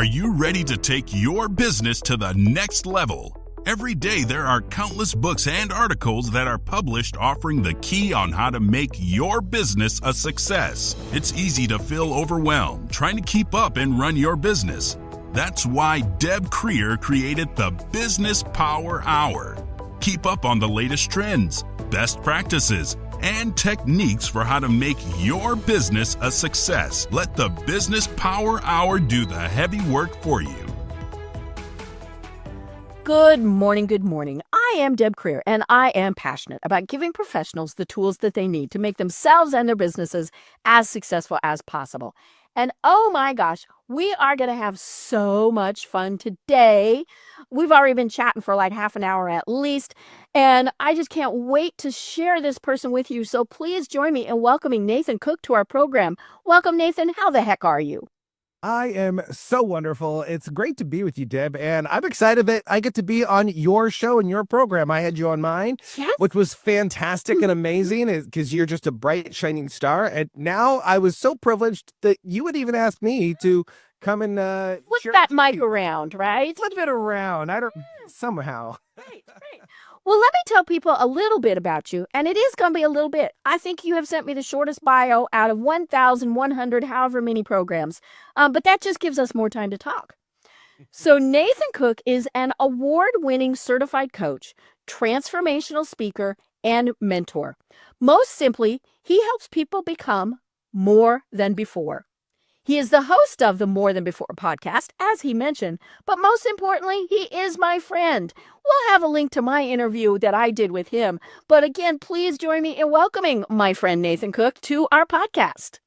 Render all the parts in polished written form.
Are you ready to take your business to the next level? Every day there are countless books and articles that are published offering the key on how to make your business a success. It's easy to feel overwhelmed trying to keep up and run your business. That's why Deb Creer created the Business Power Hour. Keep up on the latest trends, best practices, and techniques for how to make your business a success. Let the Business Power Hour do the heavy work for you. Good morning, good morning. I am Deb Creer, and I am passionate about giving professionals the tools that they need to make themselves and their businesses as successful as possible. And oh my gosh, we are going to have so much fun today. We've already been chatting for like half an hour at least, and I just can't wait to share this person with you. So please join me in welcoming Nathan Cook to our program. Welcome, Nathan. How the heck are you? I am so wonderful. It's great to be with you, Deb, and I'm excited that I get to be on your show and your program. I had you on mine, Yes. which was fantastic and amazing because you're just a bright, shining star. And now I was so privileged that you would even ask me to come and Flip share that mic around, right? flip it around. I don't somehow. Right. Well, let me tell people a little bit about you, and it is going to be a little bit. I think you have sent me the shortest bio out of 1,100, however many programs, but that just gives us more time to talk. So Nathan Cook is an award-winning certified coach, transformational speaker, and mentor. Most simply, he helps people become more than before. He is the host of the More Than Before podcast, as he mentioned, but most importantly, he is my friend. We'll have a link to my interview that I did with him. But again, please join me in welcoming my friend Nathan Cook to our podcast.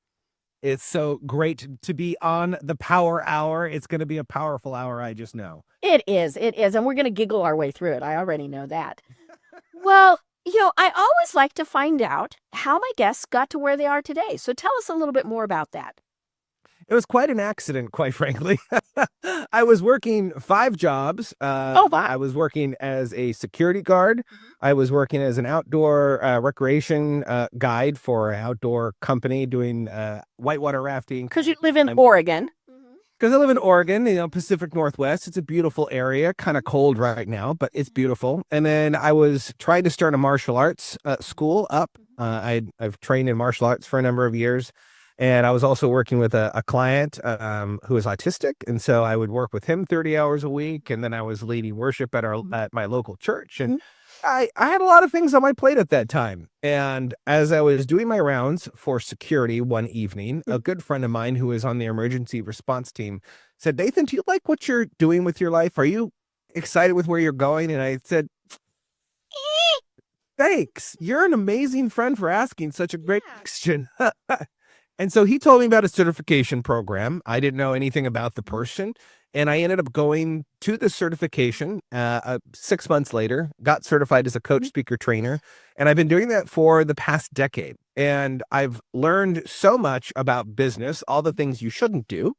It's so great to be on the Power Hour. It's going to be a powerful hour, I just know. It is, and we're going to giggle our way through it. I already know that. Well, I always like to find out how my guests got to where they are today. So tell us a little bit more about that. It was quite an accident, quite frankly. I was working 5 jobs. Oh, wow. I was working as a security guard. I was working as an outdoor recreation guide for an outdoor company doing whitewater rafting. Because you live in Oregon. Because I live in Oregon, Pacific Northwest. It's a beautiful area, kind of cold right now, but it's beautiful. And then I was trying to start a martial arts school up. I've trained in martial arts for a number of years. And I was also working with a client who is autistic. And so I would work with him 30 hours a week. And then I was leading worship at my local church. And I had a lot of things on my plate at that time. And as I was doing my rounds for security one evening, a good friend of mine who is on the emergency response team said, "Nathan, do you like what you're doing with your life? Are you excited with where you're going?" And I said, "Thanks. You're an amazing friend for asking such a great question." And so he told me about a certification program. I didn't know anything about the person. And I ended up going to the certification 6 months later, got certified as a coach, speaker, trainer. And I've been doing that for the past decade. And I've learned so much about business, all the things you shouldn't do.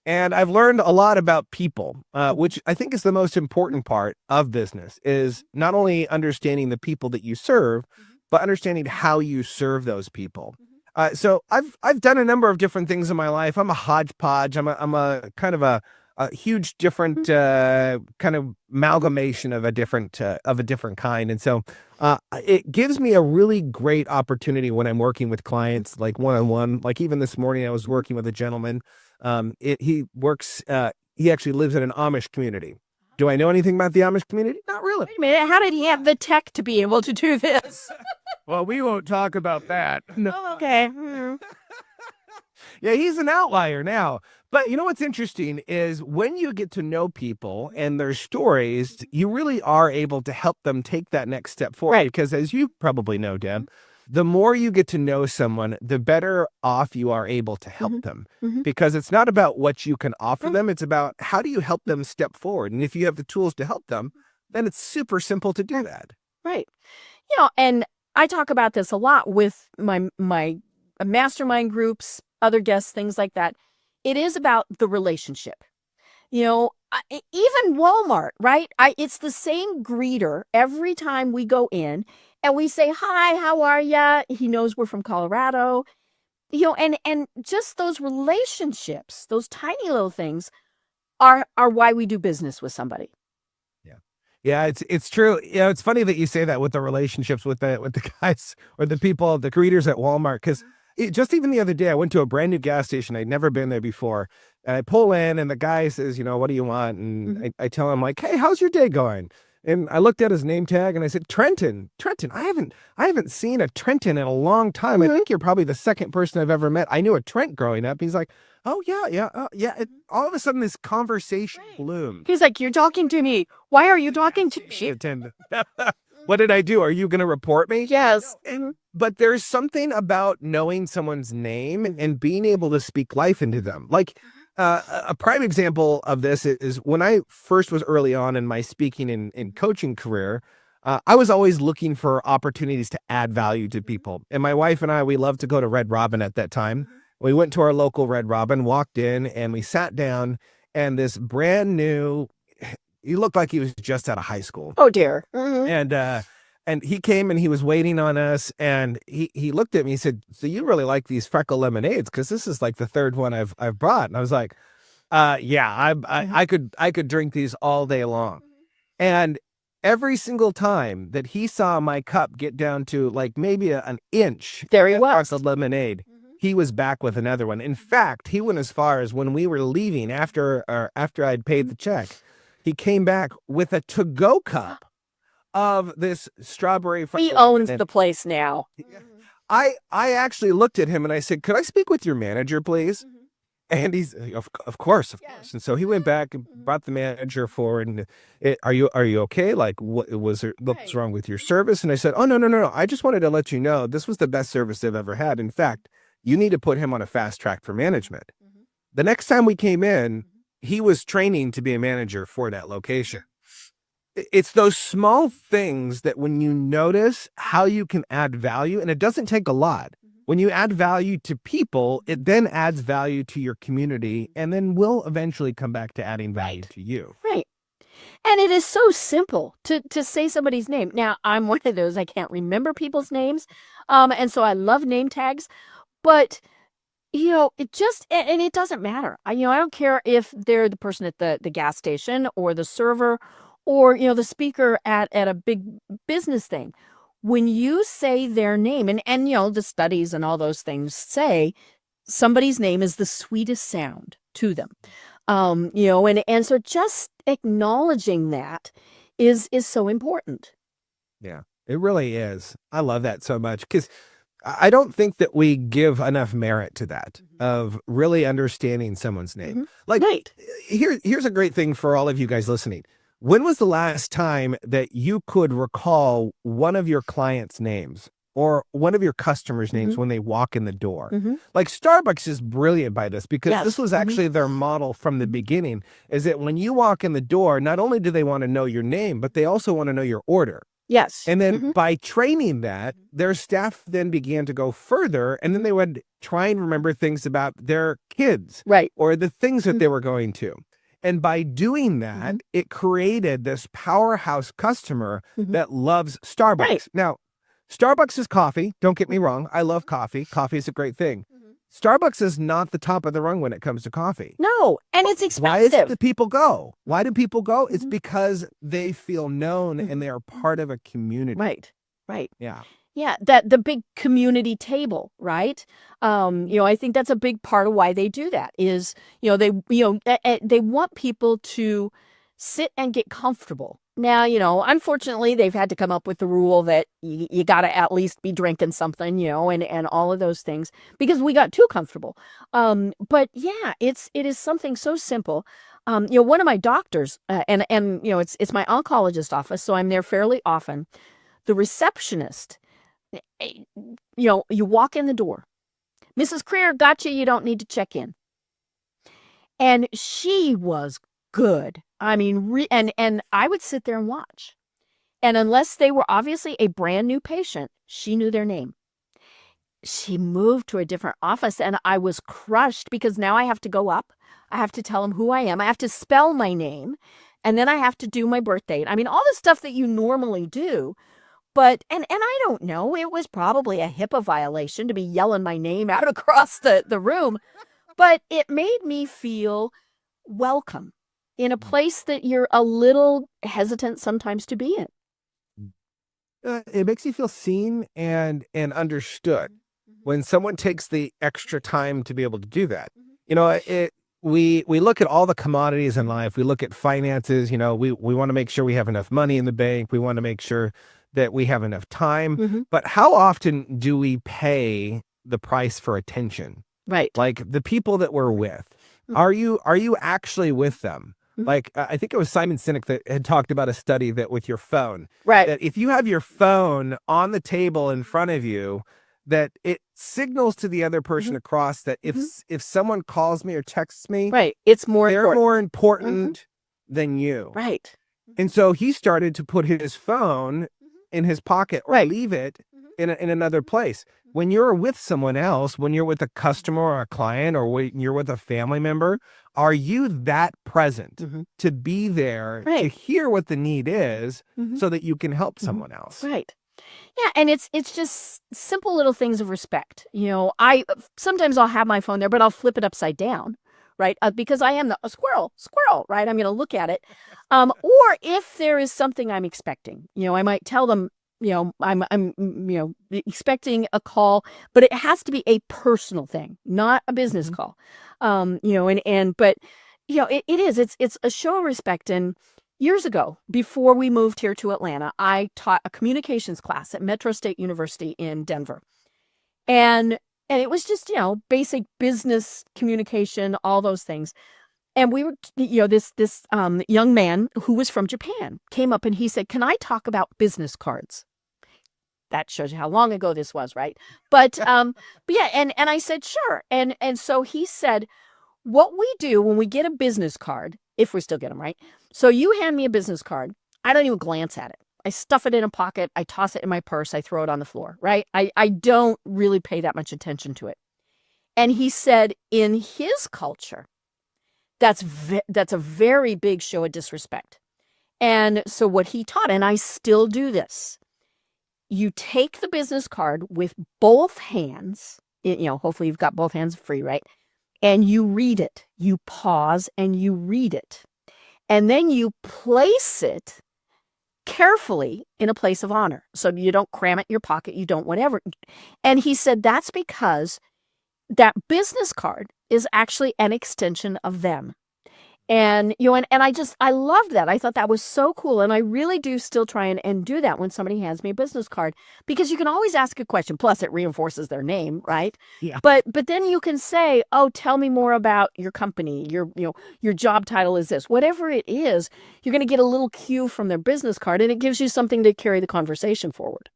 And I've learned a lot about people, which I think is the most important part of business, is not only understanding the people that you serve, but understanding how you serve those people. So I've done a number of different things in my life. I'm a hodgepodge. I'm a kind of a huge different kind of amalgamation of a different kind. And so it gives me a really great opportunity when I'm working with clients, like one-on-one. Like even this morning, I was working with a gentleman. He actually lives in an Amish community. Do I know anything about the Amish community? Not really. Wait a minute. How did he have the tech to be able to do this? Well, we won't talk about that. No. Oh, okay. Yeah, he's an outlier now. But you know what's interesting is when you get to know people and their stories, you really are able to help them take that next step forward. Right. Because as you probably know, Deb, the more you get to know someone, the better off you are able to help them. Because it's not about what you can offer them. It's about how do you help them step forward. And if you have the tools to help them, then it's super simple to do that. Right. And I talk about this a lot with my mastermind groups, other guests, things like that. It is about the relationship. Even Walmart, right? It's the same greeter every time we go in and we say, "Hi, how are ya?" He knows we're from Colorado. And just those relationships, those tiny little things are why we do business with somebody. Yeah, it's true. It's funny that you say that with the relationships with the guys or the people, the greeters at Walmart, because just even the other day, I went to a brand new gas station. I'd never been there before. And I pull in and the guy says, what do you want? And I tell him like, hey, how's your day going? And I looked at his name tag and I said, Trenton, I haven't seen a Trenton in a long time. I think you're probably the second person I've ever met. I knew a Trent growing up. He's like, oh yeah. All of a sudden this conversation bloomed. He's like, you're talking to me. Why are you talking to me? Attend. What did I do? Are you going to report me? Yes. But there's something about knowing someone's name and being able to speak life into them. Like a prime example of this is when I first was early on in my speaking and coaching career, I was always looking for opportunities to add value to people. And my wife and I, we loved to go to Red Robin at that time. We went to our local Red Robin, walked in, and we sat down, and this brand new, he looked like he was just out of high school. Oh dear. And he came and he was waiting on us, and he looked at me, he said, so you really like these freckle lemonades? Because this is like the third one I've brought. And I was like, yeah, I could drink these all day long. And every single time that he saw my cup get down to like maybe an inch, There he was. of lemonade, he was back with another one. In fact, he went as far as when we were leaving after I'd paid the check, he came back with a to-go cup of this strawberry. He owns the place now. I actually looked at him and I said, could I speak with your manager, please? And he's, of course. And so he went back and brought the manager forward and, are you okay? Like, what's wrong with your service? And I said, oh, no. I just wanted to let you know, this was the best service they've ever had. In fact, you need to put him on a fast track for management. The next time we came in, he was training to be a manager for that location. It's those small things that when you notice how you can add value, and it doesn't take a lot. When you add value to people, it then adds value to your community, and then will eventually come back to adding value to you. Right. And it is so simple to say somebody's name. Now, I'm one of those, I can't remember people's names. And so I love name tags. But, it just, and it doesn't matter. I don't care if they're the person at the gas station or the server or, the speaker at a big business thing. When you say their name, and the studies and all those things say somebody's name is the sweetest sound to them. And so just acknowledging that is so important. Yeah, it really is. I love that so much because I don't think that we give enough merit to that of really understanding someone's name. Like, Right. here's a great thing for all of you guys listening. When was the last time that you could recall one of your clients' names or one of your customers' names when they walk in the door? Like Starbucks is brilliant by this because this was actually their model from the beginning, is that when you walk in the door, not only do they want to know your name, but they also want to know your order. Yes. And then by training that, their staff then began to go further, and then they would try and remember things about their kids, Right. or the things that they were going to. And by doing that, it created this powerhouse customer that loves Starbucks. Right. Now, Starbucks is coffee. Don't get me wrong. I love coffee. Coffee is a great thing. Starbucks is not the top of the rung when it comes to coffee. No, and it's expensive. Why is it that people go? Why do people go? It's because they feel known and they are part of a community. Right. Yeah. Yeah, that the big community table, right? I think that's a big part of why they do that is, they want people to sit and get comfortable. Now, unfortunately, they've had to come up with the rule that you got to at least be drinking something, and all of those things because we got too comfortable. But yeah, it is something so simple. One of my doctors, and it's my oncologist office, so I'm there fairly often. The receptionist. You walk in the door. Mrs. Creer, gotcha. You don't need to check in. And she was good. I mean, and I would sit there and watch. And unless they were obviously a brand new patient, she knew their name. She moved to a different office and I was crushed because now I have to go up. I have to tell them who I am. I have to spell my name. And then I have to do my birth date. I mean, all the stuff that you normally do. But, and I don't know, it was probably a HIPAA violation to be yelling my name out across the room, but it made me feel welcome. in a place that you're a little hesitant sometimes to be in. It makes you feel seen and understood when someone takes the extra time to be able to do that. You know, we look at all the commodities in life. We look at finances. You know, we want to make sure we have enough money in the bank. We want to make sure that we have enough time. But how often do we pay the price for attention? Right. Like the people that we're with, are you actually with them? Like, I think it was Simon Sinek that had talked about a study that with your phone, Right. that if you have your phone on the table in front of you, that it signals to the other person across that if someone calls me or texts me, Right. It's more they're important. more important than you. Right. And so he started to put his phone in his pocket or leave it in another place. When you're with someone else, when you're with a customer or a client, or when you're with a family member, are you that present to be there to hear what the need is so that you can help someone else? Right. Yeah, and it's just simple little things of respect. You know, sometimes I'll have my phone there, but I'll flip it upside down, right? Because I am a squirrel, right? I'm going to look at it. Or if there is something I'm expecting, you know, I might tell them, you know, I'm expecting a call, but it has to be a personal thing, not a business call. You know, but you know, it's a show of respect. And years ago, before we moved here to Atlanta, I taught a communications class at Metro State University in Denver. And it was just, you know, basic business communication, all those things. And we were, you know, this young man who was from Japan came up and he said, "Can I talk about business cards?" That shows you how long ago this was, right? But yeah, and I said, "Sure." And so he said, "What we do when we get a business card, if we still get them, right? So you hand me a business card. I don't even glance at it. I stuff it in a pocket. I toss it in my purse. I throw it on the floor, right? I don't really pay that much attention to it." And he said, in his culture, that's a very big show of disrespect. And so what he taught, and I still do this, you take the business card with both hands, you know, hopefully you've got both hands free, right? And you read it. You pause and you read it. And then you place it carefully in a place of honor. So you don't cram it in your pocket, you don't whatever. And he said that's because that business card is actually an extension of them. And, you know, and I loved that. I thought that was so cool. And I really do still try and do that when somebody hands me a business card, because you can always ask a question. Plus it reinforces their name, right? Yeah. But then you can say, "Oh, tell me more about your company. Your job title is this." Whatever it is, you're going to get a little cue from their business card, and it gives you something to carry the conversation forward.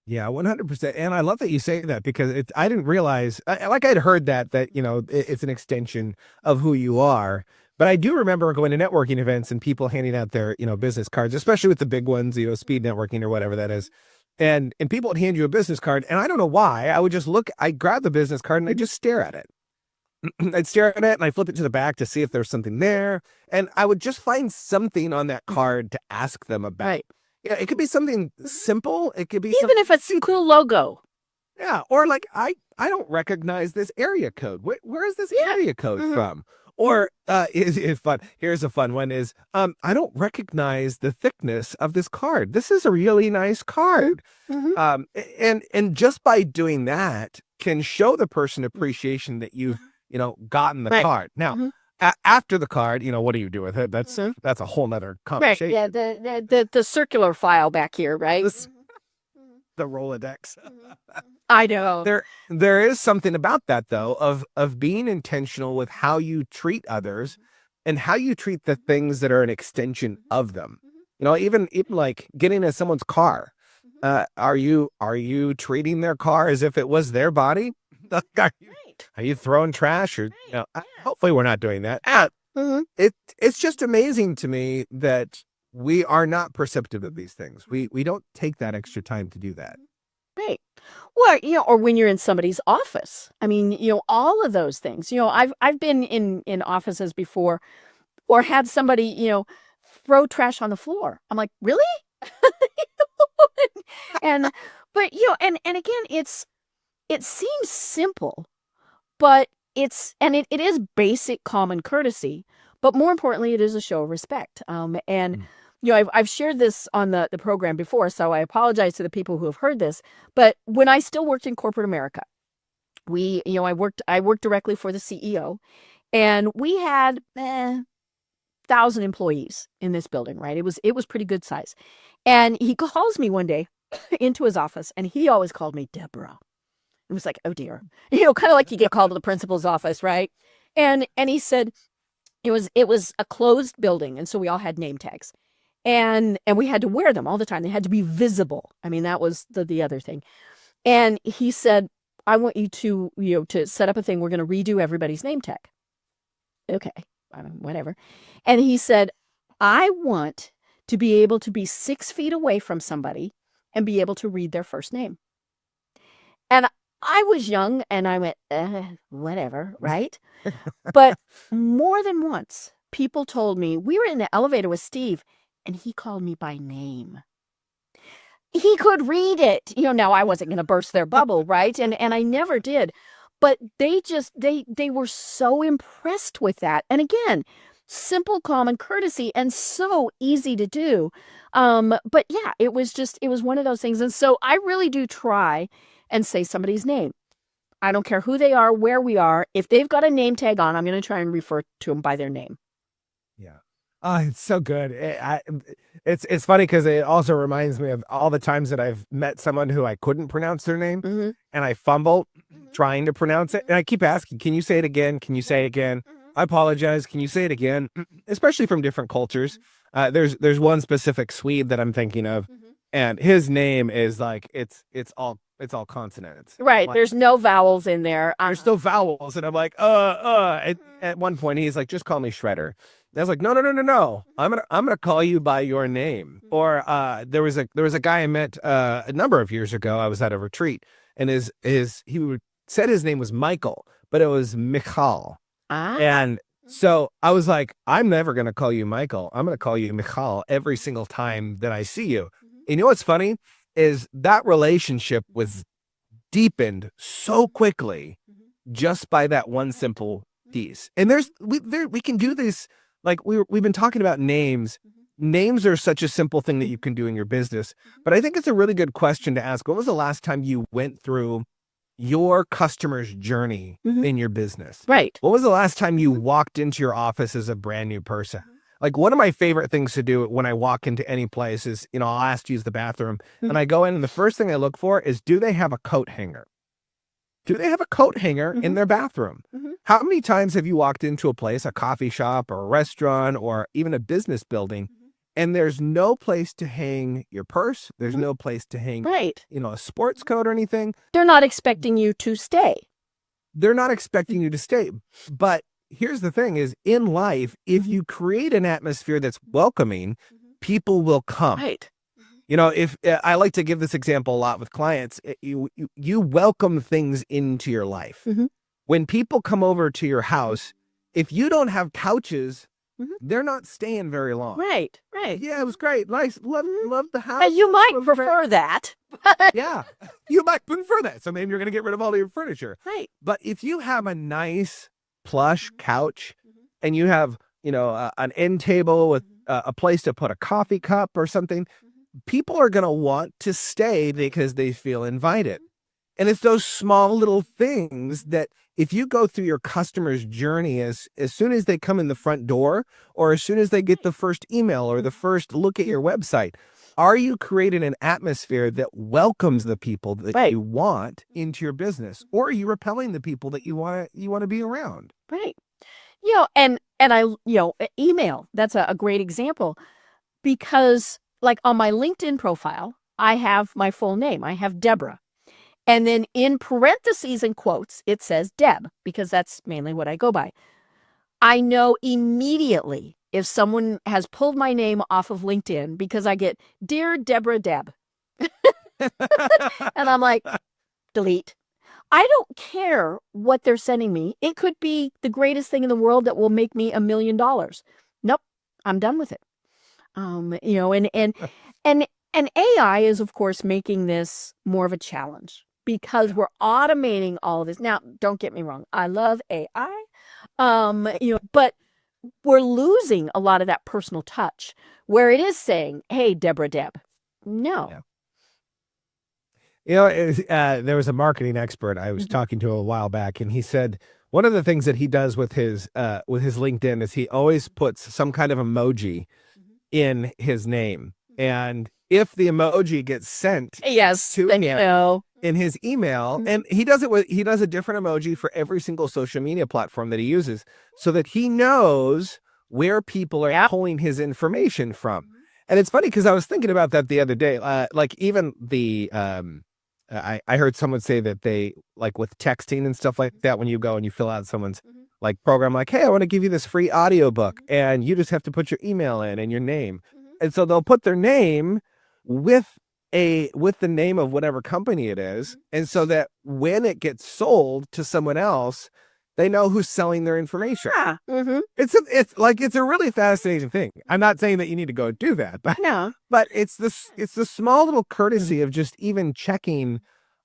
Yeah, 100%. And I love that you say that, because I didn't realize, like I'd heard that, you know, it's an extension of who you are. But I do remember going to networking events and people handing out their, you know, business cards, especially with the big ones, you know, speed networking or whatever that is. And people would hand you a business card. And I don't know why. I would just I'd grab the business card and I'd just stare at it. I'd stare at it and I flip it to the back to see if there's something there. And I would just find something on that card to ask them about. Right. Yeah, it could be something simple. It could be Even if it's a cool logo. Yeah, or like I don't recognize this area code. Where is this area code from? Or is fun. Here's a fun one is I don't recognize the thickness of this card. This is a really nice card. And just by doing that can show the person appreciation that you've, you know, gotten the card. Now, after the card, you know, what do you do with it? That's a whole nother conversation. Right. Yeah, the circular file back here, right? The Rolodex. I know. There is something about that, though, of being intentional with how you treat others and how you treat the things that are an extension of them. You know, even like getting in someone's car. Are you treating their car as if it was their body? Are you throwing trash? Or you know, hopefully we're not doing that. It's just amazing to me that we are not perceptive of these things. We don't take that extra time to do that. Right. Well, you know, or when you're in somebody's office. I mean, you know, all of those things. You know, I've been in offices before, or had somebody, you know, throw trash on the floor. I'm like, really? and but you know, and again, it seems simple, but it is basic common courtesy. but more importantly, it is a show of respect. And I've shared this on the program before, so I apologize to the people who have heard this. But when I still worked in corporate America, I worked directly for the CEO, and we had 1,000 employees in this building, right? It was pretty good size. And he calls me one day into his office, and he always called me Deborah. It was like, oh dear, kind of like you get called to the principal's office, right? And he said it was a closed building, and so we all had name tags, and we had to wear them all the time. They had to be visible. I mean, that was the other thing. And he said, I want you to to set up a thing. We're going to redo everybody's name tag. Okay, whatever. And he said, I want to be able to be 6 feet away from somebody and be able to read their first name. And I was young, and I went, whatever, right? But more than once, people told me, we were in the elevator with Steve, and he called me by name. He could read it. Now I wasn't going to burst their bubble, right? And I never did. But they were so impressed with that. And again, simple common courtesy and so easy to do. But yeah, it was one of those things. And so I really do try and say somebody's name. I don't care who they are, where we are. If they've got a name tag on, I'm going to try and refer to them by their name. Yeah. Oh, it's so good. It's funny because it also reminds me of all the times that I've met someone who I couldn't pronounce their name, and I fumble trying to pronounce it. And I keep asking, can you say it again? Can you say it again? I apologize. Can you say it again? Especially from different cultures. There's one specific Swede that I'm thinking of, and his name is like, it's all consonants. Right. Like, there's no vowels in there. there's no vowels. And I'm like, at one point he's like, just call me Shredder. And I was like, no. I'm gonna call you by your name. Or there was a guy I met a number of years ago. I was at a retreat, and said his name was Michael, but it was Michal. And so I was like, I'm never gonna call you Michael. I'm gonna call you Michal every single time that I see you. And you know what's funny is that relationship was deepened so quickly just by that one simple piece. And we can do this. Like we've been talking about names. Names are such a simple thing that you can do in your business. But I think it's a really good question to ask. When was the last time you went through your customer's journey in your business? Right. What was the last time you walked into your office as a brand new person? Like, one of my favorite things to do when I walk into any place is, I'll ask to use the bathroom, and I go in, and the first thing I look for is, do they have a coat hanger? Do they have a coat hanger in their bathroom? How many times have you walked into a place, a coffee shop or a restaurant or even a business building, and there's no place to hang your purse? There's no place to hang, a sports coat or anything. They're not expecting you to stay. They're not expecting you to stay. But here's the thing is, in life, if you create an atmosphere that's welcoming, people will come. Right. If I like to give this example a lot with clients, you welcome things into your life. When people come over to your house, if you don't have couches, they're not staying very long. Right. Yeah, it was great. Nice. Love the house. You might prefer that. Yeah, you might prefer that. So maybe you're going to get rid of all your furniture. Right. But if you have a nice plush couch and you have, an end table with a place to put a coffee cup or something, people are going to want to stay because they feel invited. And it's those small little things that if you go through your customer's journey, as soon as they come in the front door, or as soon as they get the first email or the first look at your website, are you creating an atmosphere that welcomes the people that you want into your business? Or are you repelling the people that you want to be around? Right. And email, that's a great example, because like on my LinkedIn profile, I have my full name. I have Deborah. And then in parentheses and quotes, it says Deb, because that's mainly what I go by. I know immediately if someone has pulled my name off of LinkedIn, because I get, Dear Deborah Deb. And I'm like, delete. I don't care what they're sending me. It could be the greatest thing in the world that will make me $1 million. Nope, I'm done with it. And AI is, of course, making this more of a challenge because we're automating all of this. Now, don't get me wrong. I love AI. But we're losing a lot of that personal touch where it is saying, hey, Deborah Deb. No. Yeah. There was a marketing expert I was talking to a while back, and he said one of the things that he does with his LinkedIn is he always puts some kind of emoji in his name. And if the emoji gets sent Yes, to then him in his email, and he does a different emoji for every single social media platform that he uses, so that he knows where people are pulling his information from. And it's funny because I was thinking about that the other day. Like even the I heard someone say that they, like with texting and stuff like that, when you go and you fill out someone's like program, like, hey, I want to give you this free audiobook, and you just have to put your email in and your name. And so they'll put their name with the name of whatever company it is. And so that when it gets sold to someone else, they know who's selling their information. Yeah. It's a really fascinating thing. I'm not saying that you need to go do that, but No. but it's the small little courtesy of just even checking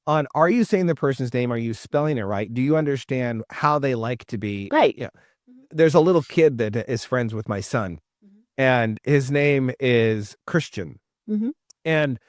on, are you saying the person's name? Are you spelling it right? Do you understand how they like to be? Right. Yeah. There's a little kid that is friends with my son, and his name is Christian. And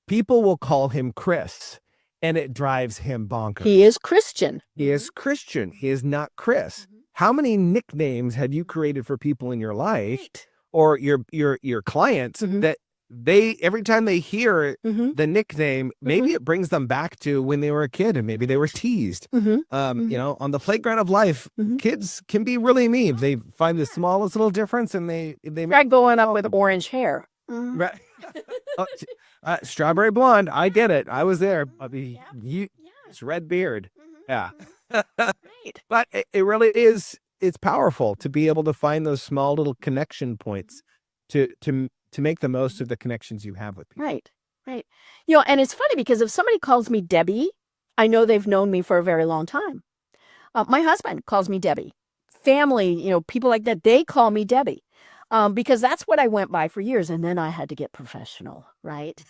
people will call him Chris, and it drives him bonkers. He is Christian. He is Christian. He is not Chris. How many nicknames have you created for people in your life or your clients that they, every time they hear the nickname, maybe it brings them back to when they were a kid and maybe they were teased. On the playground of life, kids can be really mean. They find the smallest little difference and they Try going up with orange hair. Right. Strawberry blonde. I get it. I was there. It's red beard. Yeah. But it really is. It's powerful to be able to find those small little connection points to make the most of the connections you have with people. Right. And it's funny because if somebody calls me Debbie, I know they've known me for a very long time. My husband calls me Debbie. Family, people like that, they call me Debbie. Because that's what I went by for years. And then I had to get professional, right?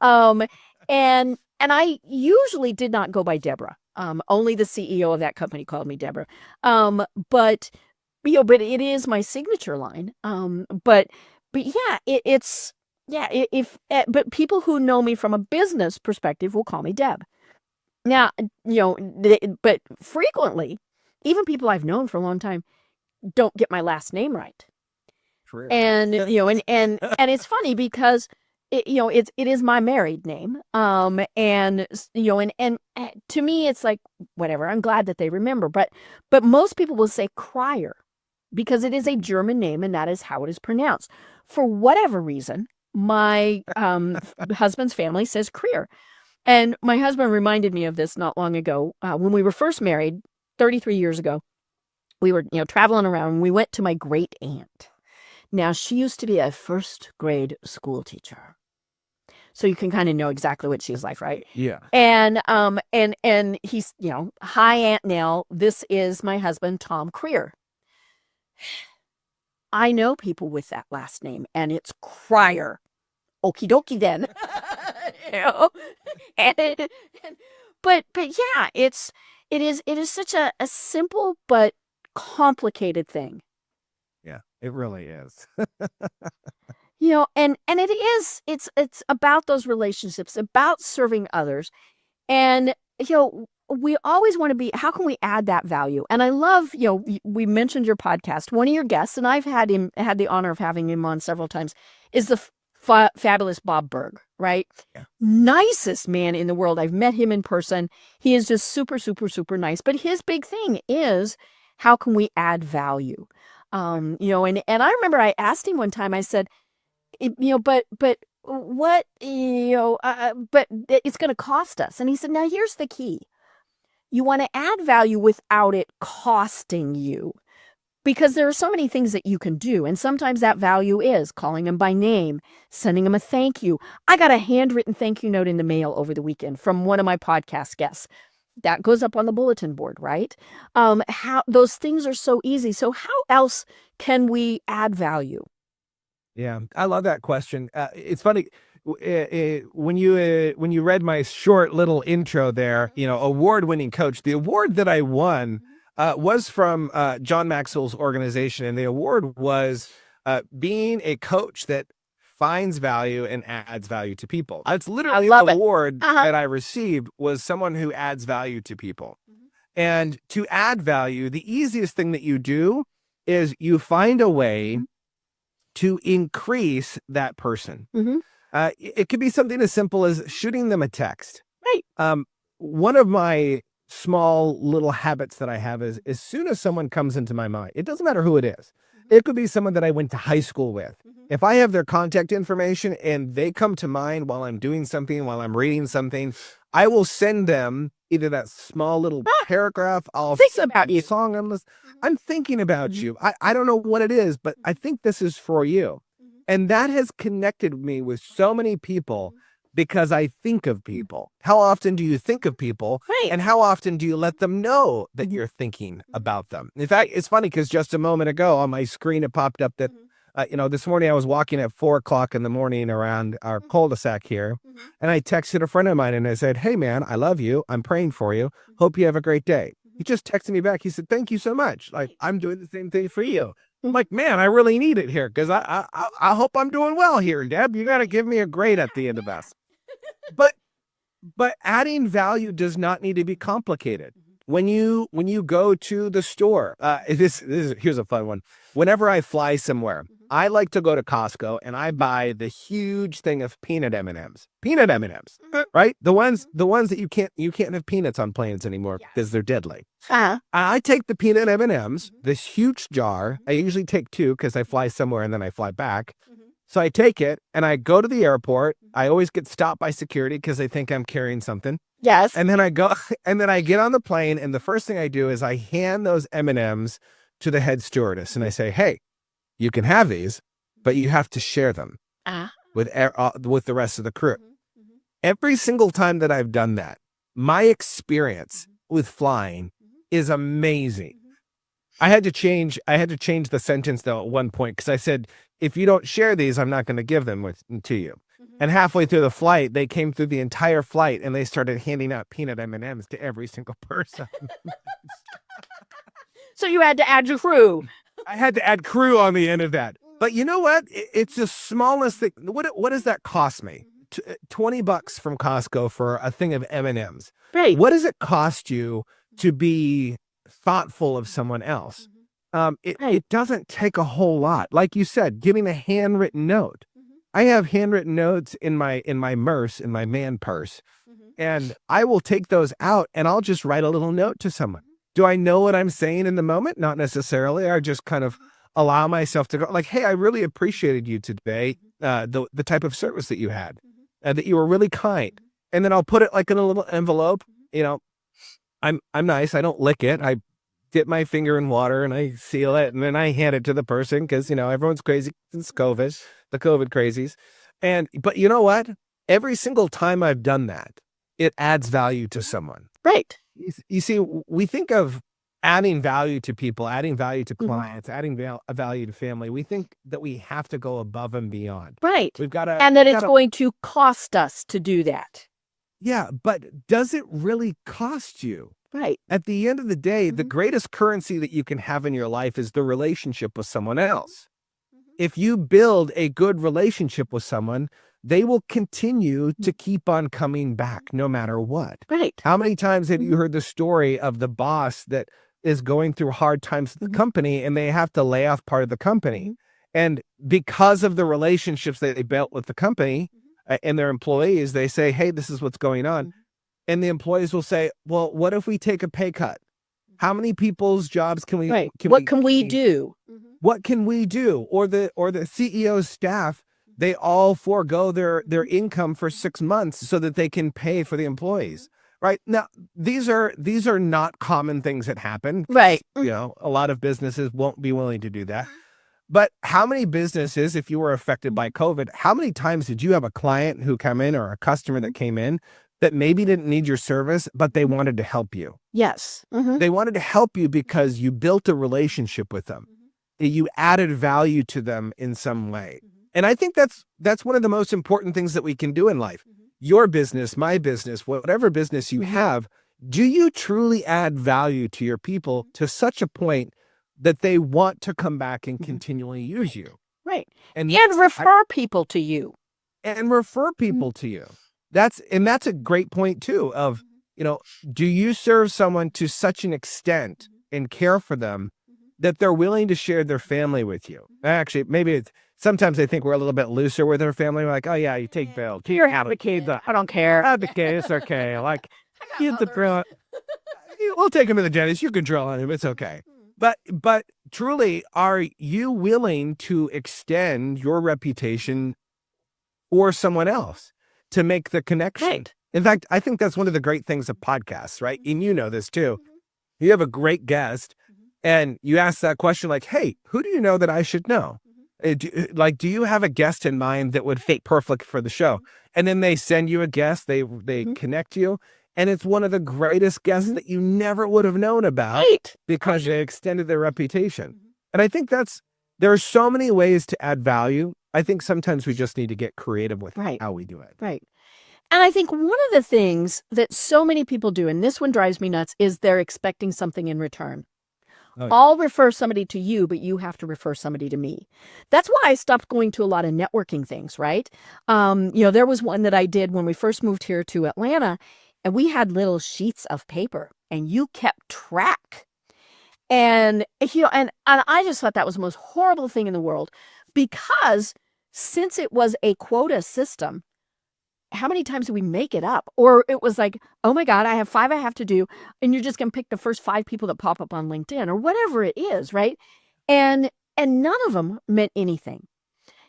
And I usually did not go by Deborah. Only the CEO of that company called me Deborah. But it is my signature line. But yeah, but people who know me from a business perspective will call me Deb. Now, but frequently, even people I've known for a long time don't get my last name right. And and it's funny because it is my married name, and to me it's like whatever. I'm glad that they remember, but most people will say Crier because it is a German name and that is how it is pronounced. For whatever reason, my husband's family says Crier, and my husband reminded me of this not long ago when we were first married 33 years ago. We were traveling around and we went to my great aunt. Now, she used to be a first grade school teacher. So you can kind of know exactly what she's like, right? Yeah. And he's, hi, Aunt Nell. This is my husband, Tom Crier. I know people with that last name, and it's Crier. Okie dokie then. But yeah, it is such a simple but complicated thing. Yeah, it really is. And it's about those relationships, about serving others. And, we always want to be, how can we add that value? And I love, we mentioned your podcast. One of your guests, and I've had the honor of having him on several times, is the fabulous Bob Berg, right? Yeah. Nicest man in the world. I've met him in person. He is just super, super, super nice. But his big thing is, how can we add value? And I remember I asked him one time, I said, but what, but it's going to cost us. And he said, now here's the key. You want to add value without it costing you, because there are so many things that you can do. And sometimes that value is calling them by name, sending them a thank you. I got a handwritten thank you note in the mail over the weekend from one of my podcast guests. That goes up on the bulletin board, right? How those things are so easy. So how else can we add value? Yeah, I love that question. It's funny when you read my short little intro there. Award-winning coach. The award that I won, was from John Maxwell's organization, and the award was being a coach that finds value and adds value to people. It's literally love the it. award that I received was someone who adds value to people. And to add value, the easiest thing that you do is you find a way to increase that person. It could be something as simple as shooting them a text. Right. One of my small little habits that I have is as soon as someone comes into my mind, it doesn't matter who it is. It could be someone that I went to high school with. If I have their contact information and they come to mind while I'm doing something, while I'm reading something, I will send them either that small little paragraph. I'll think about you. Song I'm thinking about you. I don't know what it is, but I think this is for you. And that has connected me with so many people because I think of people. How often do you think of people? Right. And how often do you let them know that you're thinking about them? In fact, it's funny because just a moment ago on my screen, it popped up that, this morning I was walking at 4:00 in the morning around our cul-de-sac here. And I texted a friend of mine and I said, "Hey man, I love you. I'm praying for you. Hope you have a great day." He just texted me back. He said, "Thank you so much. Like, I'm doing the same thing for you." I'm like, man, I really need it here because I hope I'm doing well here, Deb. You got to give me a grade at the end of this. But adding value does not need to be complicated. When you go to the store, here's a fun one. Whenever I fly somewhere, I like to go to Costco and I buy the huge thing of peanut M&Ms. Peanut M&Ms, right? The ones that you can't have peanuts on planes anymore because they're deadly. I take the peanut M&Ms, this huge jar. I usually take 2 because I fly somewhere and then I fly back. So I take it and I go to the airport. I always get stopped by security because they think I'm carrying something. Yes. And then I get on the plane and the first thing I do is I hand those M&Ms to the head stewardess and I say, "Hey, you can have these, but you have to share them with the rest of the crew." Every single time that I've done that, my experience with flying is amazing. I had to change the sentence though at one point because I said, "If you don't share these, I'm not going to give them to you." And halfway through the flight, they came through the entire flight and they started handing out peanut M&Ms to every single person. So you had to add your crew. I had to add crew on the end of that. But you know what? It's the smallest thing. What does that cost me? $20 from Costco for a thing of M&Ms. Right. What does it cost you to be thoughtful of someone else? It doesn't take a whole lot. Like you said, giving a handwritten note. I have handwritten notes in my man purse, and I will take those out and I'll just write a little note to someone. Do I know what I'm saying in the moment? Not necessarily. I just kind of allow myself to go like, "Hey, I really appreciated you today. The type of service that you had, that you were really kind." And then I'll put it like in a little envelope. I'm nice. I don't lick it. I dip my finger in water and I seal it and then I hand it to the person because, everyone's crazy. It's COVID, the COVID crazies. But you know what? Every single time I've done that, it adds value to someone. Right. You see, we think of adding value to people, adding value to clients, adding value to family. We think that we have to go above and beyond. Right. We've got to, and that it's going to cost us to do that. Yeah, but does it really cost you? Right. At the end of the day, the greatest currency that you can have in your life is the relationship with someone else. If you build a good relationship with someone, they will continue to keep on coming back no matter what. Right. How many times have you heard the story of the boss that is going through hard times with the company and they have to lay off part of the company? And because of the relationships that they built with the company and their employees, they say, "Hey, this is what's going on." And the employees will say, "Well, what if we take a pay cut? How many people's jobs can we what can we do? What can we do?" Or the CEO's staff, they all forego their income for 6 months so that they can pay for the employees. Right now, these are not common things that happen. Right. A lot of businesses won't be willing to do that. But how many businesses, if you were affected by COVID, how many times did you have a client who come in or a customer that came in that maybe didn't need your service, but they wanted to help you? Yes. They wanted to help you because you built a relationship with them. You added value to them in some way. And I think that's one of the most important things that we can do in life. Your business, my business, whatever business you have, do you truly add value to your people to such a point that they want to come back and continually use you? Right. And And refer people to you. and refer people to you. That's a great point too of, do you serve someone to such an extent and care for them that they're willing to share their family with you? Actually, maybe sometimes I think we're a little bit looser with our family. We're like, oh yeah, you take Bill. You're have the kids. I don't care. Have the kid. It's okay. Like, kids are grown. We'll take him to the dentist. You can drill on him. It's okay. But truly, are you willing to extend your reputation or someone else to make the connection? Right. In fact, I think that's one of the great things of podcasts, right? And you know this too. You have a great guest and you ask that question like, hey, who do you know that I should know? Do you have a guest in mind that would fit perfect for the show? And then they send you a guest, they connect you, and it's one of the greatest guests that you never would have known about because they extended their reputation. And I think there are so many ways to add value. I think sometimes we just need to get creative with how we do it. Right. And I think one of the things that so many people do, and this one drives me nuts, is they're expecting something in return. Oh, yeah. I'll refer somebody to you, but you have to refer somebody to me. That's why I stopped going to a lot of networking things, right? There was one that I did when we first moved here to Atlanta, and we had little sheets of paper, and you kept track. And, and I just thought that was the most horrible thing in the world, because since it was a quota system, how many times did we make it up? Or it was like, oh my God, I have 5 I have to do. And you're just going to pick the first 5 people that pop up on LinkedIn or whatever it is, right? And none of them meant anything.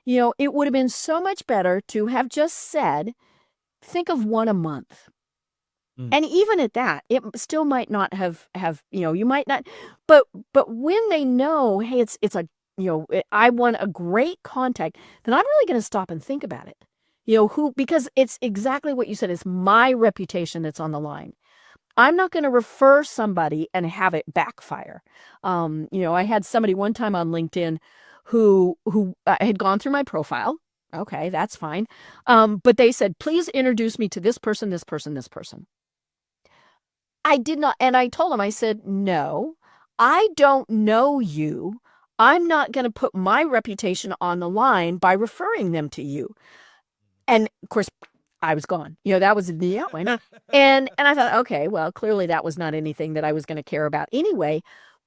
It would have been so much better to have just said, think of one a month. And even at that, it still might not have, you might not, but when they know, hey, it's I want a great contact, then I'm really going to stop and think about it. Because it's exactly what you said. It's my reputation that's on the line. I'm not going to refer somebody and have it backfire. I had somebody one time on LinkedIn who had gone through my profile. Okay, that's fine. But they said, please introduce me to this person, this person, this person. I did not. And I told them, I said, no, I don't know you. I'm not going to put my reputation on the line by referring them to you. And of course, I was gone. That was the outline. And I thought, okay, well, clearly that was not anything that I was going to care about anyway.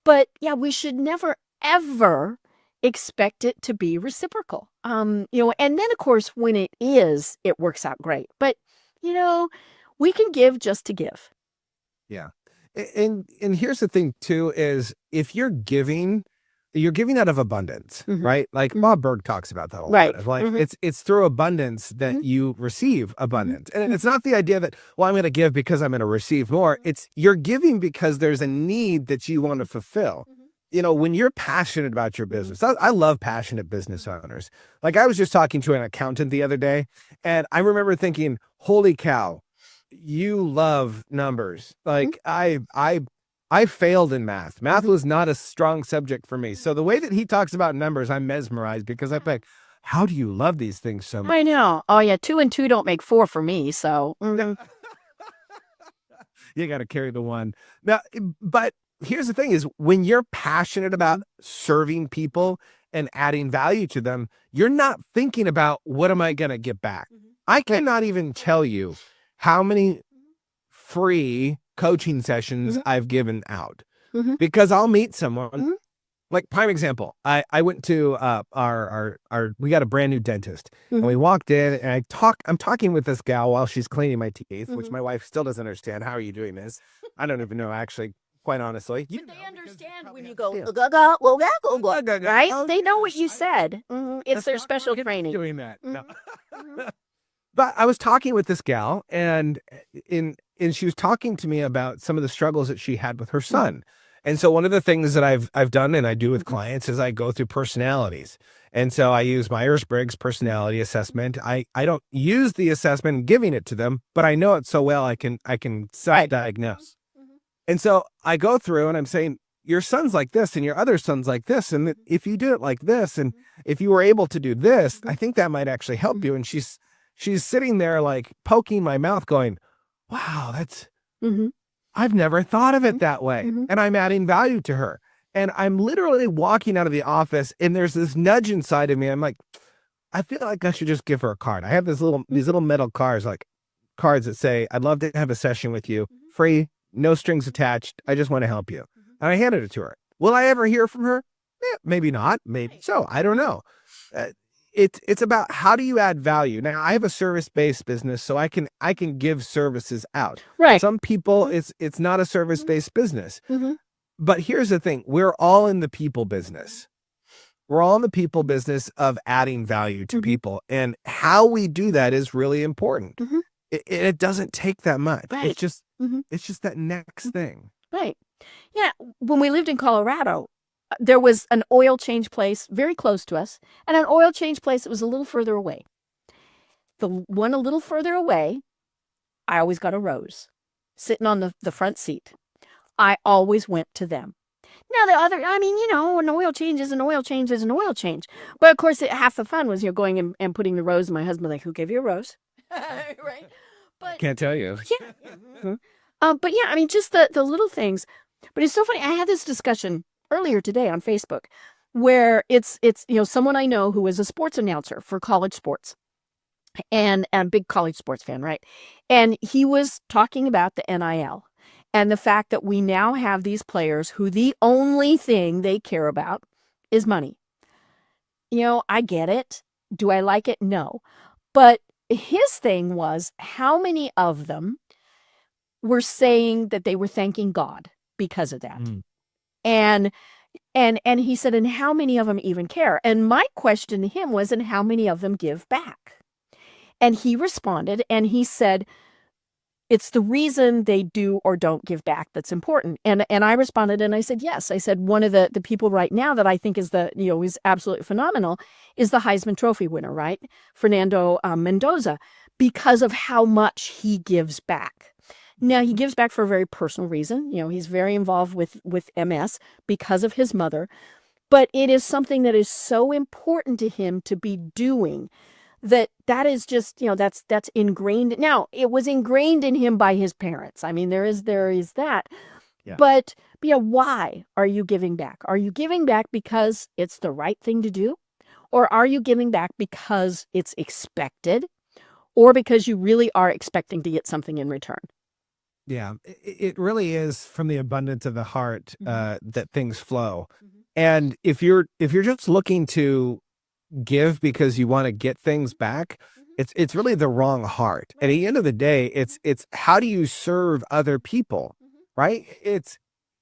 But yeah, we should never, ever expect it to be reciprocal. And then of course, when it is, it works out great. But, we can give just to give. Yeah. And here's the thing too, is if you're giving out of abundance, right? Like Bob Berg talks about that a lot. Right. Like it's through abundance that you receive abundance. And it's not the idea that, well, I'm going to give because I'm going to receive more. It's you're giving because there's a need that you want to fulfill. When you're passionate about your business, I love passionate business owners. Like I was just talking to an accountant the other day, and I remember thinking, holy cow, you love numbers. Like I failed in math. Math was not a strong subject for me. So the way that he talks about numbers, I'm mesmerized because I'm like, how do you love these things so much? I know. Oh yeah, 2 and 2 don't make 4 for me. So you got to carry the one. Now, but here's the thing: is when you're passionate about serving people and adding value to them, you're not thinking about what am I going to get back. I cannot even tell you how many free coaching sessions I've given out because I'll meet someone like prime example. I went to we got a brand new dentist and we walked in and I'm talking with this gal while she's cleaning my teeth, which my wife still doesn't understand. How are you doing this? I don't even know, actually, quite honestly. But they understand when you go, right? They know what you said. It's their special training. Doing that. No. But I was talking with this gal and she was talking to me about some of the struggles that she had with her son. And so one of the things that I've done and I do with clients is I go through personalities. And so I use Myers-Briggs personality assessment. I don't use the assessment giving it to them, but I know it so well I can self-diagnose. And so I go through and I'm saying, your son's like this and your other son's like this. And if you do it like this, and if you were able to do this, I think that might actually help you. And she's sitting there like poking my mouth going, wow, I've never thought of it that way. Mhm. And I'm adding value to her. And I'm literally walking out of the office and there's this nudge inside of me. I'm like, I feel like I should just give her a card. I have these little metal cards, like cards that say, I'd love to have a session with you. Free, no strings attached. I just want to help you. And I handed it to her. Will I ever hear from her? Maybe not. Maybe so. I don't know. It's about how do you add value. Now I have a service-based business, so I can give services out. Right. Some people, it's not a service-based business. Mhm. But here's the thing. We're all in the people business. We're all in the people business of adding value to people. And how we do that is really important. Mhm. It doesn't take that much. Right. It's just that next thing. Right. Yeah. When we lived in Colorado, there was an oil change place very close to us and an oil change place that was a little further away. The one a little further away, I always got a rose sitting on the front seat. I always went to them. Now, the other, I mean, an oil change is an oil change is an oil change. But of course, half the fun was, going and putting the rose. And my husband, like, who gave you a rose? Right. But Can't tell you. yeah. But yeah, I mean, just the little things. But it's so funny. I had this discussion earlier today on Facebook where it's someone I know who is a sports announcer for college sports and a big college sports fan, right? And he was talking about the NIL and the fact that we now have these players who the only thing they care about is money. I get it. Do I like it? No. But his thing was how many of them were saying that they were thanking God because of that. And he said, and how many of them even care? And my question to him was, and how many of them give back? And he responded and he said, it's the reason they do or don't give back that's important. And I responded and I said, yes. I said, one of the people right now that I think is is absolutely phenomenal is the Heisman Trophy winner, right? Fernando Mendoza, because of how much he gives back. Now, he gives back for a very personal reason. He's very involved with MS because of his mother. But it is something that is so important to him to be doing that is just, that's ingrained. Now, it was ingrained in him by his parents. I mean, there is that. Yeah. But why are you giving back? Are you giving back because it's the right thing to do? Or are you giving back because it's expected? Or because you really are expecting to get something in return? Yeah, it really is from the abundance of the heart that things flow. And if you're just looking to give because you want to get things back, it's really the wrong heart. At the end of the day, it's how do you serve other people, right? It's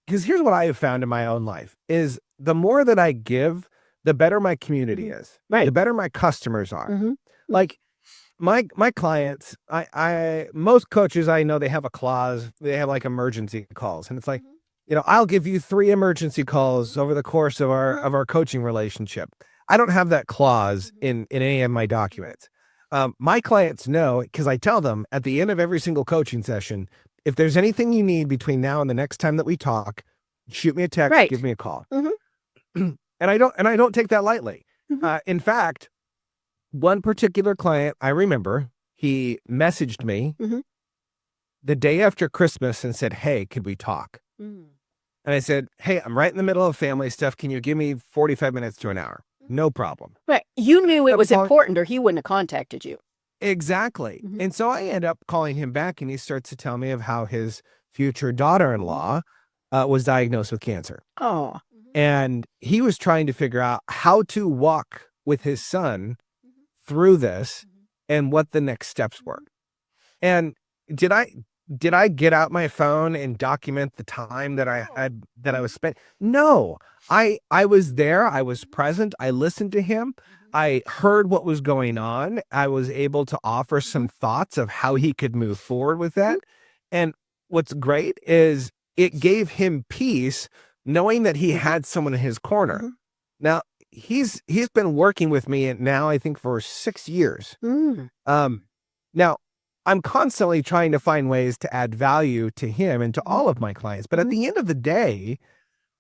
because here's what I have found in my own life is the more that I give, the better my community is, Right. the better my customers are. Like my clients, most coaches I know, they have a clause, they have like emergency calls, and it's like, I'll give you 3 emergency calls over the course of our coaching relationship. I don't have that clause in any of my documents. My clients know, because I tell them at the end of every single coaching session, if there's anything you need between now and the next time that we talk, shoot me a text, Right. give me a call. And I don't take that lightly. In fact, one particular client, I remember, he messaged me the day after Christmas and said, hey, could we talk? And I said, hey, I'm right in the middle of family stuff. Can you give me 45 minutes to an hour? No problem. Right. You knew it was important or he wouldn't have contacted you. Exactly. And so I end up calling him back and he starts to tell me of how his future daughter-in-law was diagnosed with cancer. Oh. And he was trying to figure out how to walk with his son through this and what the next steps were. And did I get out my phone and document the time that I was spent? No, I was there. I was present. I listened to him. I heard what was going on. I was able to offer some thoughts of how he could move forward with that. And what's great is it gave him peace knowing that he had someone in his corner. Now he's been working with me now, I think, for 6 years. Now I'm constantly trying to find ways to add value to him and to all of my clients. But at the end of the day,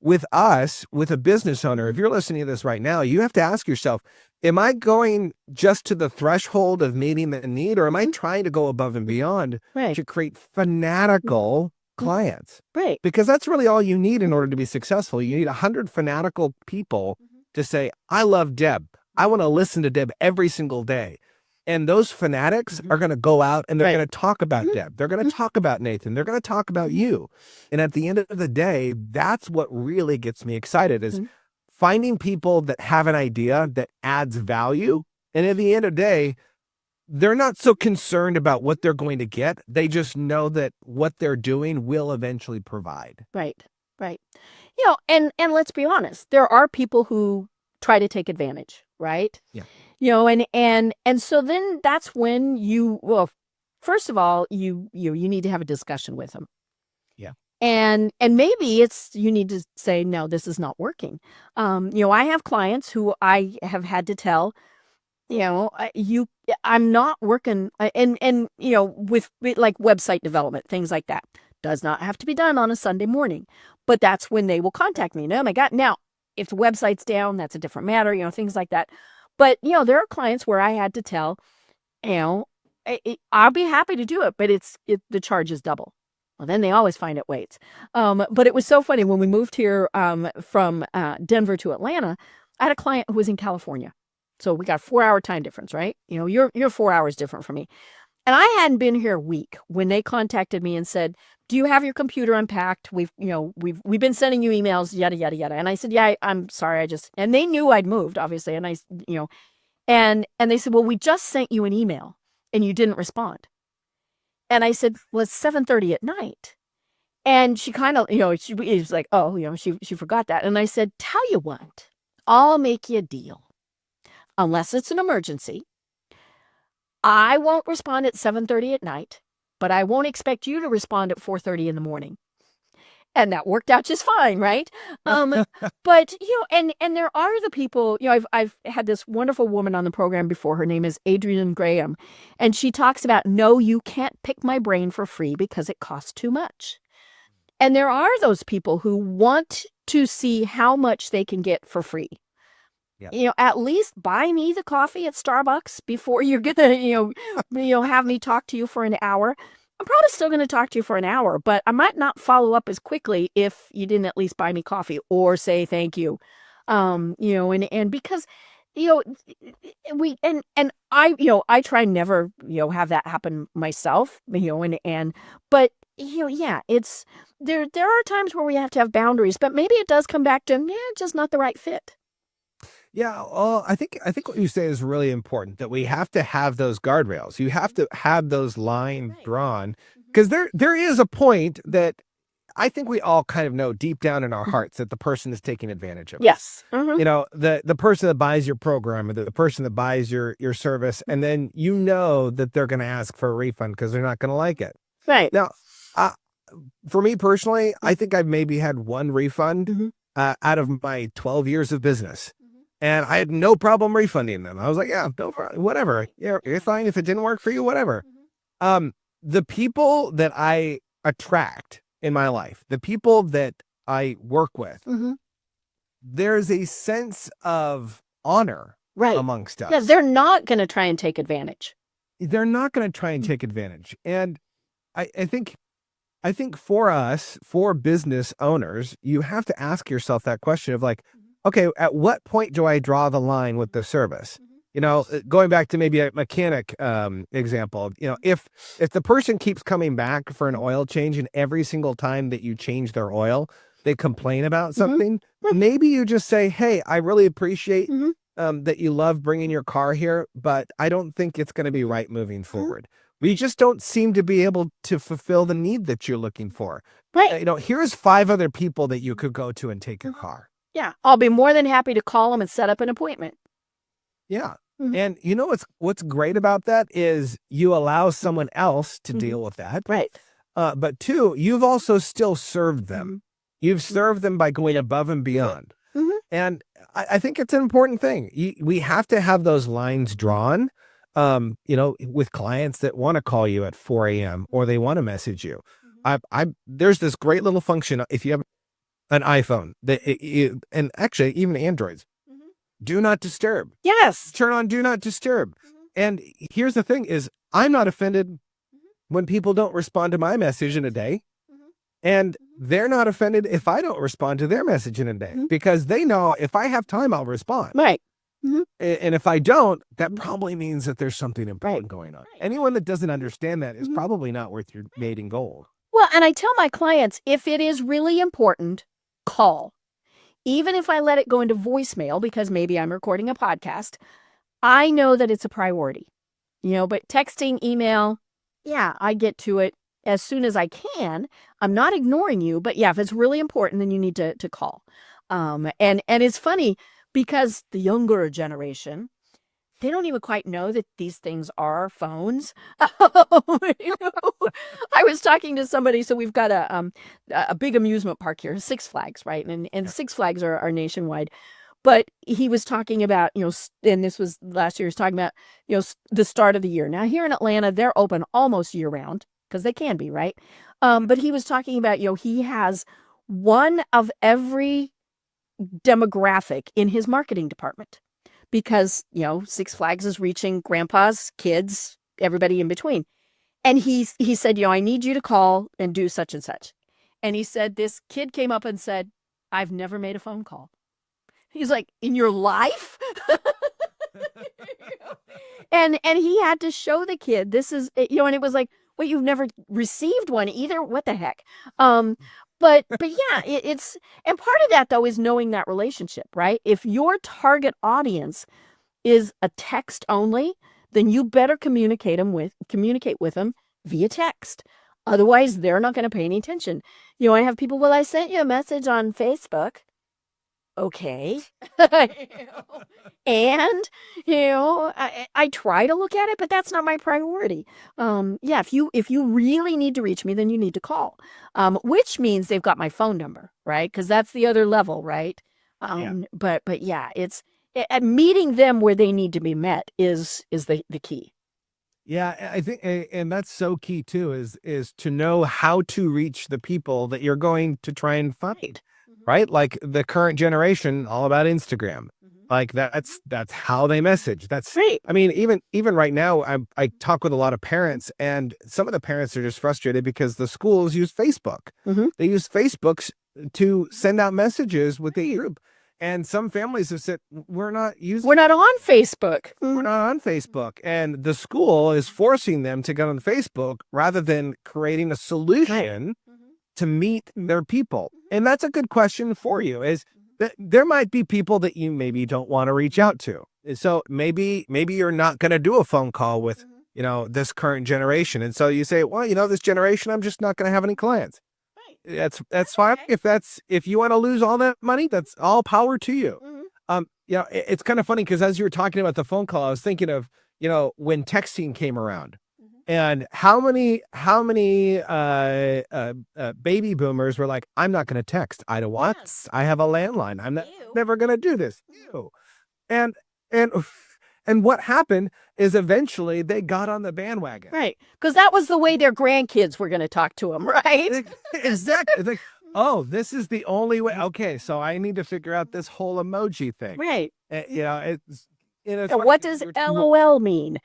with us, with a business owner, if you're listening to this right now, you have to ask yourself, am I going just to the threshold of meeting the need, or am I trying to go above and beyond to create fanatical clients. Right. Because that's really all you need in order to be successful. You need 100 fanatical people to say, I love Deb. I want to listen to Deb every single day. And those fanatics are going to go out and they're going to talk about Deb. They're going to talk about Nathan. They're going to talk about you. And at the end of the day, that's what really gets me excited is finding people that have an idea that adds value. And at the end of the day, they're not so concerned about what they're going to get. They just know that what they're doing will eventually provide. Right. And let's be honest, there are people who try to take advantage, right? Yeah. And so then that's when first of all, you need to have a discussion with them. Yeah. And maybe you need to say, no, this is not working. I have clients who I have had to tell, I'm not working and with like website development, things like that. Does not have to be done on a Sunday morning, but that's when they will contact me. Oh my God. Now, if the website's down, that's a different matter, things like that. But, there are clients where I had to tell, I'll be happy to do it, but the charge is double. Well, then they always find it waits. But it was so funny when we moved here from Denver to Atlanta. I had a client who was in California. So we got a 4-hour time difference, right? You're 4 hours different from me. And I hadn't been here a week when they contacted me and said, do you have your computer unpacked? We've been sending you emails, yada, yada, yada. And I said, yeah, I'm sorry. and they knew I'd moved, obviously. And and they said, well, we just sent you an email and you didn't respond. And I said, well, it's 7:30 at night. And she kind of, she was like, oh, she forgot that. And I said, tell you what, I'll make you a deal. Unless it's an emergency, I won't respond at 7:30 at night, but I won't expect you to respond at 4:30 in the morning. And that worked out just fine, right? But and there are the people, I've had this wonderful woman on the program before. Her name is Adrienne Graham, and she talks about, no, you can't pick my brain for free because it costs too much. And there are those people who want to see how much they can get for free. Yeah. At least buy me the coffee at Starbucks before you're gonna, have me talk to you for an hour. I'm probably still going to talk to you for an hour, but I might not follow up as quickly if you didn't at least buy me coffee or say thank you. And because, we, and I try never, have that happen myself, but yeah, there are times where we have to have boundaries, but maybe it does come back to, just not the right fit. Yeah, well, I think what you say is really important, that we have to have those guardrails. You have to have those lines drawn, because there is a point that I think we all kind of know deep down in our hearts that the person is taking advantage of us. Yes. The person that buys your program, or the person that buys your service, and then that they're going to ask for a refund because they're not going to like it. Right. Now, for me personally, I think I've maybe had one refund out of my 12 years of business. And I had no problem refunding them. I was like, yeah, no problem, whatever. Yeah, you're fine. If it didn't work for you, whatever. The people that I attract in my life, the people that I work with, there's a sense of honor amongst us. Yeah, they're not going to try and take advantage. They're not going to try and take advantage. And I think for us, for business owners, you have to ask yourself that question of like, okay, at what point do I draw the line with the service? Going back to maybe a mechanic example, if the person keeps coming back for an oil change and every single time that you change their oil, they complain about something, maybe you just say, hey, I really appreciate that you love bringing your car here, but I don't think it's going to be right moving forward. We just don't seem to be able to fulfill the need that you're looking for. Right. Here's 5 other people that you could go to and take your car. Yeah, I'll be more than happy to call them and set up an appointment. Yeah. And what's great about that is you allow someone else to deal with that. Right. But 2, you've also still served them. You've served them by going above and beyond. And I think it's an important thing. We have to have those lines drawn, with clients that want to call you at 4 a.m. or they want to message you. There's this great little function. If you have an iPhone and actually even Androids, do not disturb. Yes. Turn on do not disturb. And here's the thing is, I'm not offended when people don't respond to my message in a day. And they're not offended if I don't respond to their message in a day because they know if I have time, I'll respond. Right. And if I don't, that probably means that there's something important going on. Anyone that doesn't understand that is probably not worth your weight in gold. Well, and I tell my clients, if it is really important, call. Even if I let it go into voicemail because maybe I'm recording a podcast, I know that it's a priority. But texting, email, yeah, I get to it as soon as I can. I'm not ignoring you, but yeah, if it's really important, then you need to call. And it's funny because the younger generation, they don't even quite know that these things are phones. I was talking to somebody, so we've got a big amusement park here, Six Flags, right? And Six Flags are nationwide. But he was talking about, and this was last year, he was talking about, the start of the year. Now, here in Atlanta, they're open almost year round because they can be, right? But he was talking about, he has one of every demographic in his marketing department because, Six Flags is reaching grandpas, kids, everybody in between. And he said, I need you to call and do such and such. And he said, this kid came up and said, I've never made a phone call. He's like, in your life? And he had to show the kid, this is, and it was like, wait, you've never received one either? What the heck? But yeah, it's, and part of that though is knowing that relationship, right? If your target audience is a text only, then you better communicate with them via text. Otherwise, they're not going to pay any attention. I have people, well, I sent you a message on Facebook. Okay. And, I try to look at it, but that's not my priority. Yeah, if you really need to reach me, then you need to call, which means they've got my phone number, right? Because that's the other level, right? But yeah, it's meeting them where they need to be met is the key. Yeah, I think, and that's so key too, is to know how to reach the people that you're going to try and find. Right? Like the current generation, all about Instagram. Like that's how they message. That's right. I mean, even right now, I talk with a lot of parents, and some of the parents are just frustrated because the schools use Facebook. They use Facebooks to send out messages with the group. And some families have said, we're not on Facebook. We're not on Facebook. And the school is forcing them to get on Facebook rather than creating a solution to meet their people. And that's a good question for you, is that there might be people that you maybe don't want to reach out to. So maybe you're not going to do a phone call with, this current generation. And so you say, well, this generation, I'm just not going to have any clients. That's fine. If you want to lose all that money, that's all power to you. It's kind of funny because as you were talking about the phone call, I was thinking of, when texting came around. And how many baby boomers were like, I'm not going to text. I don't want. Yes. I have a landline. I'm never going to do this. Ew. And what happened is eventually they got on the bandwagon. Right. Because that was the way their grandkids were going to talk to them, right? Exactly. It's like, oh, this is the only way. Okay, so I need to figure out this whole emoji thing. Right. What does LOL mean?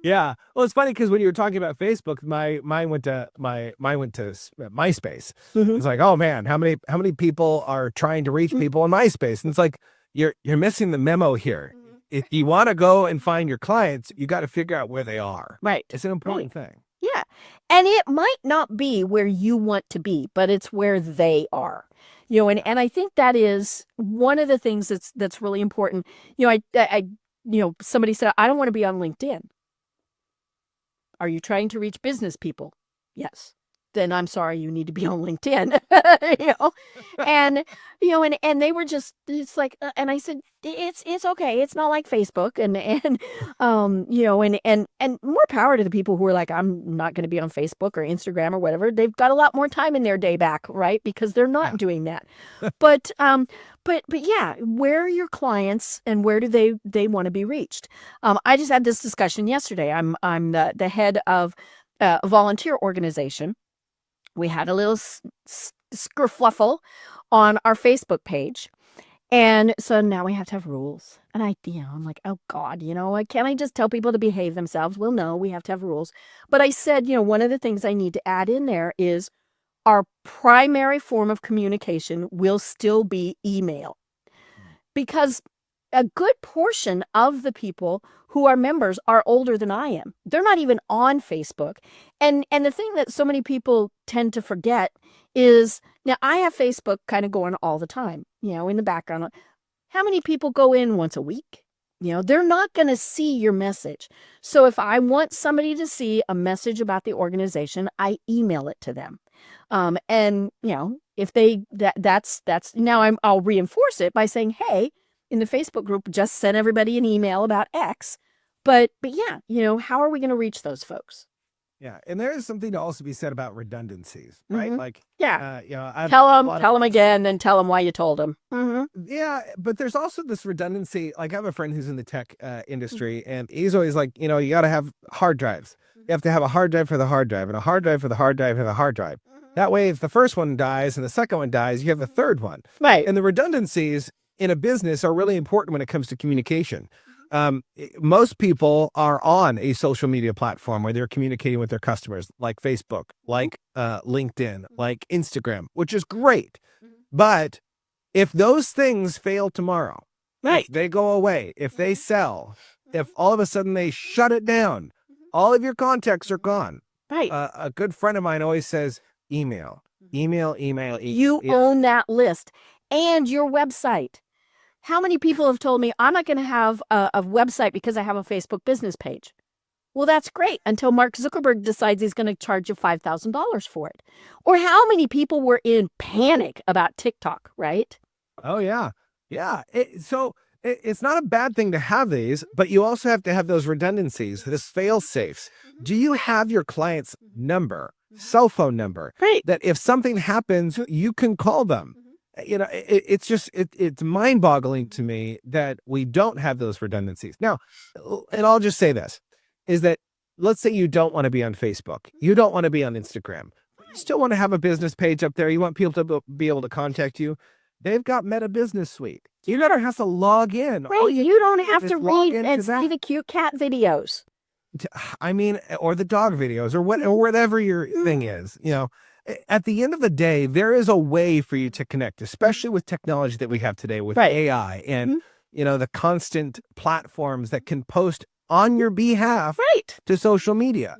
Yeah. Well, it's funny because when you were talking about Facebook, mine went to MySpace. It's like, oh man, how many people are trying to reach people on MySpace? And it's like, you're missing the memo here. If you want to go and find your clients, you got to figure out where they are. Right. It's an important thing. Yeah. And it might not be where you want to be, but it's where they are. And I think that is one of the things that's really important. Somebody said, I don't want to be on LinkedIn. Are you trying to reach business people? Yes. Then I'm sorry, you need to be on LinkedIn. And they were just, it's like, and I said, it's okay. It's not like Facebook, and more power to the people who are like, I'm not going to be on Facebook or Instagram or whatever. They've got a lot more time in their day back, right? Because they're not doing that. But yeah, where are your clients and where do they want to be reached? I just had this discussion yesterday. I'm the head of a volunteer organization. We had a little skerfluffle on our Facebook page. And so now we have to have rules. And I'm like, oh God, can't I just tell people to behave themselves? Well, no, we have to have rules. But I said, one of the things I need to add in there is our primary form of communication will still be email, because a good portion of the people who are members are older than I am. They're not even on Facebook. And the thing that so many people tend to forget is, now I have Facebook kind of going all the time, in the background. How many people go in once a week? They're not going to see your message. So if I want somebody to see a message about the organization, I email it to them. And if that's now I'll reinforce it by saying, hey, in the Facebook group, just send everybody an email about X. But yeah, how are we going to reach those folks? Yeah, and there is something to also be said about redundancies, right? Mhm. Like, Yeah. I've Tell them again, then tell them why you told them. yeah, but there's also this redundancy. Like, I have a friend who's in the tech industry, and he's always like, you got to have hard drives. You have to have a hard drive for the hard drive, and a hard drive for the hard drive for the hard drive. That way, if the first one dies and the second one dies, you have a third one. Right. And the redundancies in a business are really important when it comes to communication. Most people are on a social media platform where they're communicating with their customers, like Facebook, like LinkedIn, like Instagram, which is great. But if those things fail tomorrow, Right. if they go away, if they sell, if all of a sudden they shut it down, all of your contacts are gone. Right. A good friend of mine always says, email. You own that list and your website. How many people have told me, I'm not going to have a website because I have a Facebook business page? Well, that's great until Mark Zuckerberg decides he's going to charge you $5,000 for it. Or how many people were in panic about TikTok, right? Oh, yeah. Yeah. It's not a bad thing to have these, but you also have to have those redundancies, this fail safes. Do you have your client's number, cell phone number, Right. that if something happens, you can call them? It's mind boggling to me that we don't have those redundancies. Now, and I'll just say this, is that let's say you don't want to be on Facebook. You don't want to be on Instagram. You still want to have a business page up there. You want people to be able to contact you. They've got Meta Business Suite. You never have to log in. Right. You don't have to read and see the cute cat videos. I mean, or the dog videos, or whatever your thing is. At the end of the day, there is a way for you to connect, especially with technology that we have today with AI and, the constant platforms that can post on your behalf to social media.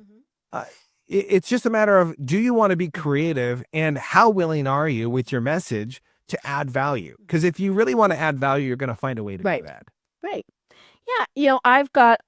It's just a matter of, do you want to be creative, and how willing are you with your message to add value? Because if you really want to add value, you're going to find a way to do that. Right. Yeah, I've got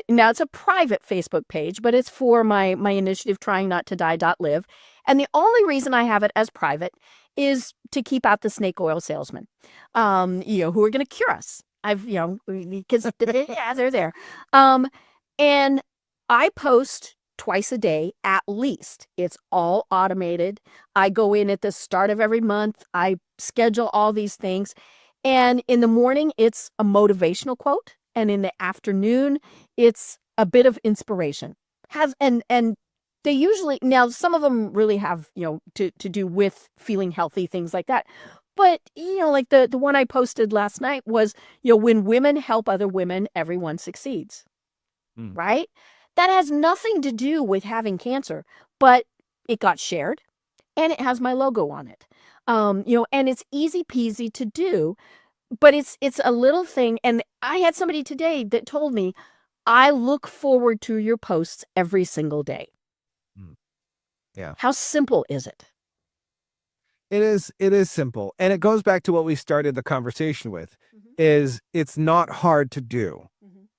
now it's a private Facebook page, but it's for my initiative Trying Not to Die.live. And the only reason I have it as private is to keep out the snake oil salesmen, who are going to cure us. Because yeah, they're there. And I post twice a day at least. It's all automated. I go in at the start of every month. I schedule all these things. And in the morning, it's a motivational quote. And in the afternoon, it's a bit of inspiration. And they usually, now some of them really have, to do with feeling healthy, things like that. But, like the one I posted last night was, when women help other women, everyone succeeds. Right? That has nothing to do with having cancer, but it got shared and it has my logo on it. And it's easy peasy to do. But it's a little thing. And I had somebody today that told me, I look forward to your posts every single day. Yeah. How simple is it? It is simple. And it goes back to what we started the conversation with, is it's not hard to do,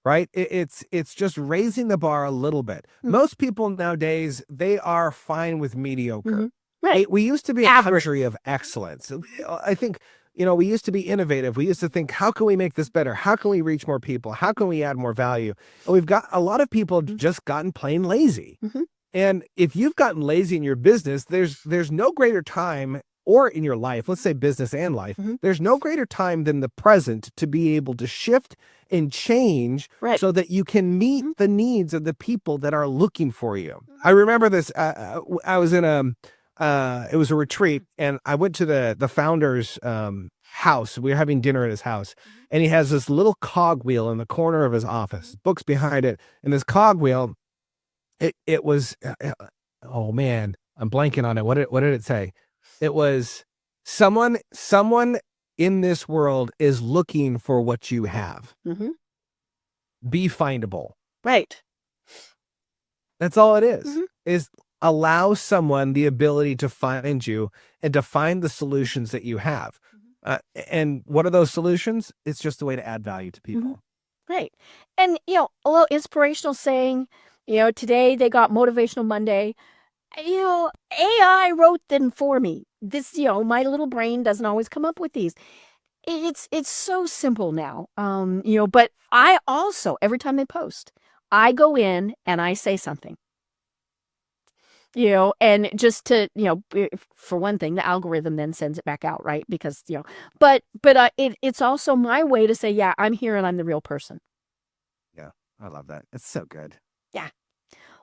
right? It's just raising the bar a little bit. Most people nowadays, they are fine with mediocre. Right. We used to be a country of excellence. I think, we used to be innovative. We used to think, how can we make this better? How can we reach more people? How can we add more value? And we've got a lot of people just gotten plain lazy. And if you've gotten lazy in your business, there's no greater time, or in your life, let's say business and life, there's no greater time than the present to be able to shift and change so that you can meet the needs of the people that are looking for you. I remember this. I was in it was a retreat, and I went to the founder's house. We were having dinner at his house, and he has this little cogwheel in the corner of his office, books behind it, and this cogwheel, it was, oh man, I'm blanking on it. What did it say? It was someone in this world is looking for what you have. Mm-hmm. Be findable. Right. That's all it is. Mhm. Is allow someone the ability to find you and to find the solutions that you have. And what are those solutions? It's just a way to add value to people. Right. And, a little inspirational saying, today they got Motivational Monday. AI wrote them for me. This, my little brain doesn't always come up with these. It's so simple now. But I also, every time they post, I go in and I say something. And just to, for one thing, the algorithm then sends it back out, right? Because, but it's also my way to say, yeah, I'm here and I'm the real person. Yeah, I love that. It's so good. Yeah.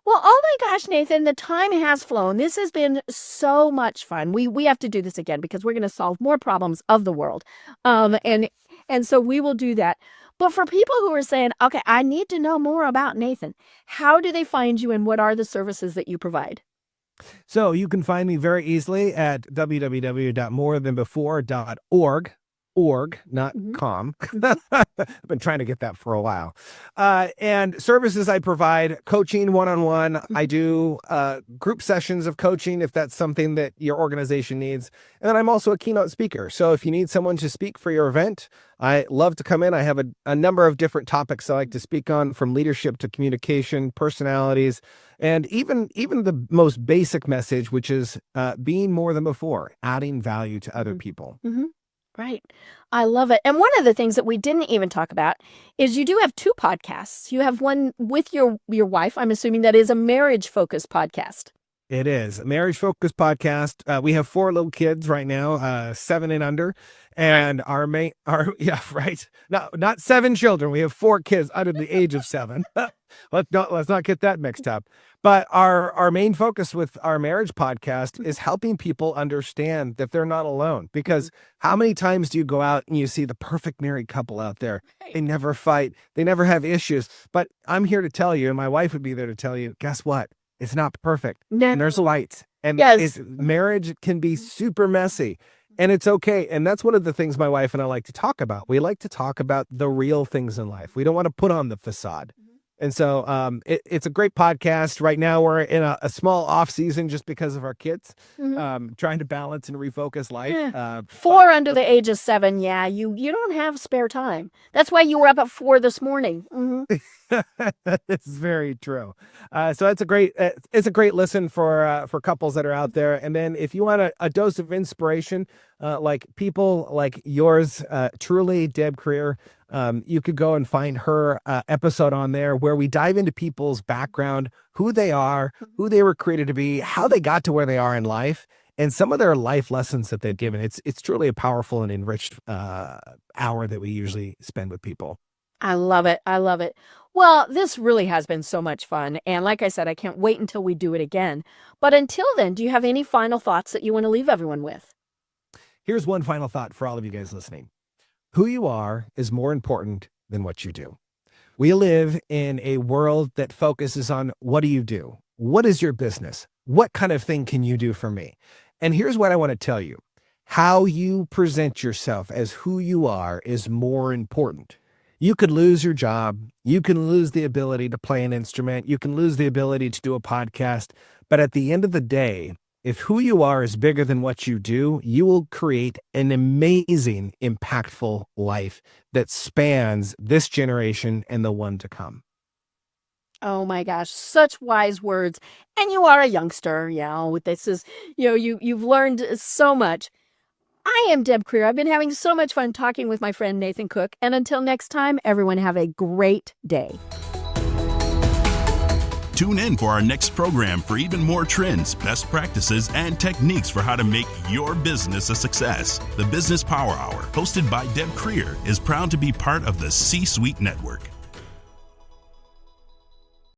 Well, oh my gosh, Nathan, the time has flown. This has been so much fun. We have to do this again because we're going to solve more problems of the world. And so we will do that. But for people who are saying, okay, I need to know more about Nathan, how do they find you and what are the services that you provide? So you can find me very easily at www.morethanbefore.org. Not com. I've been trying to get that for a while. And services I provide, coaching one-on-one. I do group sessions of coaching if that's something that your organization needs. And then I'm also a keynote speaker. So if you need someone to speak for your event, I love to come in. I have a number of different topics I like to speak on, from leadership to communication, personalities, and even the most basic message, which is being more than before, adding value to other people. Mm-hmm. Right. I love it. And one of the things that we didn't even talk about is you do have two podcasts. You have one with your wife. I'm assuming that is a marriage-focused podcast. It is a marriage-focused podcast. We have 4 little kids right now, 7 and under, and not 7 children. We have 4 kids under the age of 7. Let's not get that mixed up. But our main focus with our marriage podcast is helping people understand that they're not alone. Because how many times do you go out and you see the perfect married couple out there? They never fight. They never have issues. But I'm here to tell you, and my wife would be there to tell you, guess what? It's not perfect. No. And there's light. And Yes. marriage can be super messy. And it's okay. And that's one of the things my wife and I like to talk about. We like to talk about the real things in life. We don't want to put on the facade. And so it's a great podcast. Right now, we're in a small off season just because of our kids, trying to balance and refocus life. Yeah. 4 under the age of 7. Yeah, you don't have spare time. That's why you were up at 4 this morning. It's very true. So it's a great listen for couples that are out there. And then if you want a dose of inspiration, like people like yours, truly, Deb Creer, you could go and find her episode on there where we dive into people's background, who they are, who they were created to be, how they got to where they are in life, and some of their life lessons that they've given. It's truly a powerful and enriched hour that we usually spend with people. I love it. I love it. Well, this really has been so much fun. And like I said, I can't wait until we do it again. But until then, do you have any final thoughts that you want to leave everyone with? Here's one final thought for all of you guys listening. Who you are is more important than what you do. We live in a world that focuses on what do you do? What is your business? What kind of thing can you do for me? And here's what I want to tell you. How you present yourself as who you are is more important. You could lose your job. You can lose the ability to play an instrument. You can lose the ability to do a podcast. But at the end of the day, if who you are is bigger than what you do, you will create an amazing, impactful life that spans this generation and the one to come. Oh my gosh, such wise words. And you are a youngster. This is, you've learned so much. I am Deb Creer. I've been having so much fun talking with my friend Nathan Cook. And until next time, everyone have a great day. Tune in for our next program for even more trends, best practices, and techniques for how to make your business a success. The Business Power Hour, hosted by Deb Creer, is proud to be part of the C-Suite Network.